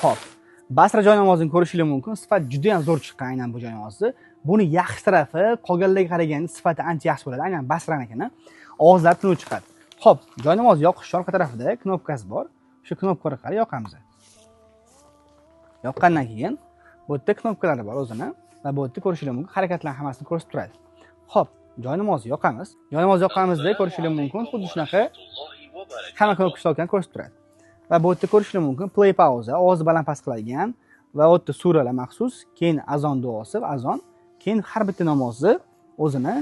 Xo'p, Basra joy namozini ko'rishingiz mumkin. Sifat juda ham zo'r chiqqan aynan bu joy namozi. Buni yaxshi tarafi qolganlarga qaraganda sifati ancha yaxshi bo'ladi. Aynan Basranikini ovozlar tinib chiqadi. Xo'p, joy namoz yoqish orqa tarafida knopkasi bor. Shu knopka orqali yoqamiz. Yoqqandan keyin bu yerda knopkalari bor o'zini va bu yerda ko'rishingiz mumkin harakatlarning hammasini ko'rsatib turadi. Xo'p, joy namozni yoqamiz. Joy namozni yoqqanimizda ko'rishingiz mumkin xuddi shunaqa hamma knopka ishlayotganini ko'rsatib turadi. Va bu yerda ko'rishingiz mumkin play pauza, ovozni baland past qiladigan va u yerda suralar maxsus, keyin azon duosi va azon, keyin har bitta namozni o'zini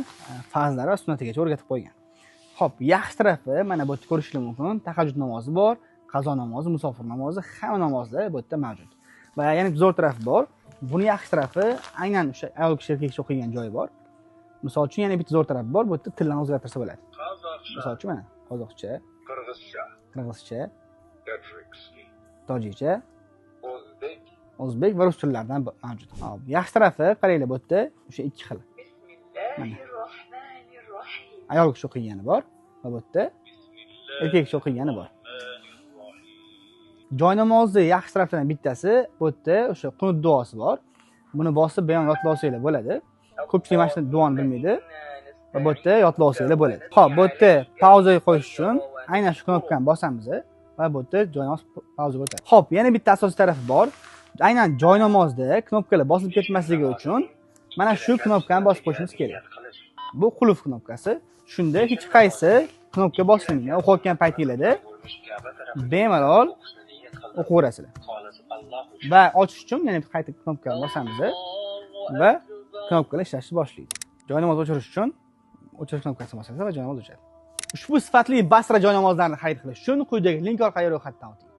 farzlari va sunnatigacha o'rgatib qo'ygan. Xo'p, yaxshi tarafi mana bu yerda ko'rishingiz mumkin tahajjud namozi bor, qazo namozi, musofir namozi, hamma namozlar bu yerda mavjud. Va yana zo'r taraf bor. Buni yaxshi tarafi aynan o'sha ayol kishi erkak kishi o'qigan joyi bor. Misol uchun yana bitta zo'r taraf bor. Bu yerda tillarni o'zgartirsa bo'ladi. Misol uchun mana qozoqcha, qirg'izcha, tojikcha, o'zbek va rus tillaridan mavjud. Hop, yaxshi tarafi qaranglar bu yerda o'sha ikki xil. Mana ayol kishi o'qigani bor va bu yerda erkak kishi o'qigani bor. Joy namozni yaxshi taraflaridan bittasi bu yerda o'sha qunut duosi bor. Buni bosib bayon yodlab olsanglar bo'ladi. Ko'pchilik mana shu duoni bilmaydi va bu yerda yodlab olsanglar bo'ladi. Xo'p, bu yerda pauzaga qo'yish uchun aynan shu knopkani bosamiz va bu yerda joy namoz pauzaga o'tadi. Xo'p, yana bitta asosiy tarafi bor. Aynan joy namozda knopkalar bosilib ketmasligi uchun mana shu knopkani bosib qo'yishimiz kerak. Bu qulf knopkasi. Shunda hech qaysi knopka bosilmaydi. O'qiyotgan paytingizda bemalol o'qiverasizlar. Va ochish uchun yana bir qayta knopkani bosamiz va knopkalar ishlashni boshlaydi. Joy namoz o'chirish uchun o'chirish knopkasini bosasiz va joy namoz o'chadi. Ushbu sifatli Basra joy namozlarini xarid qilish uchun quyidagi link orqali ro'yxatdan o'ting.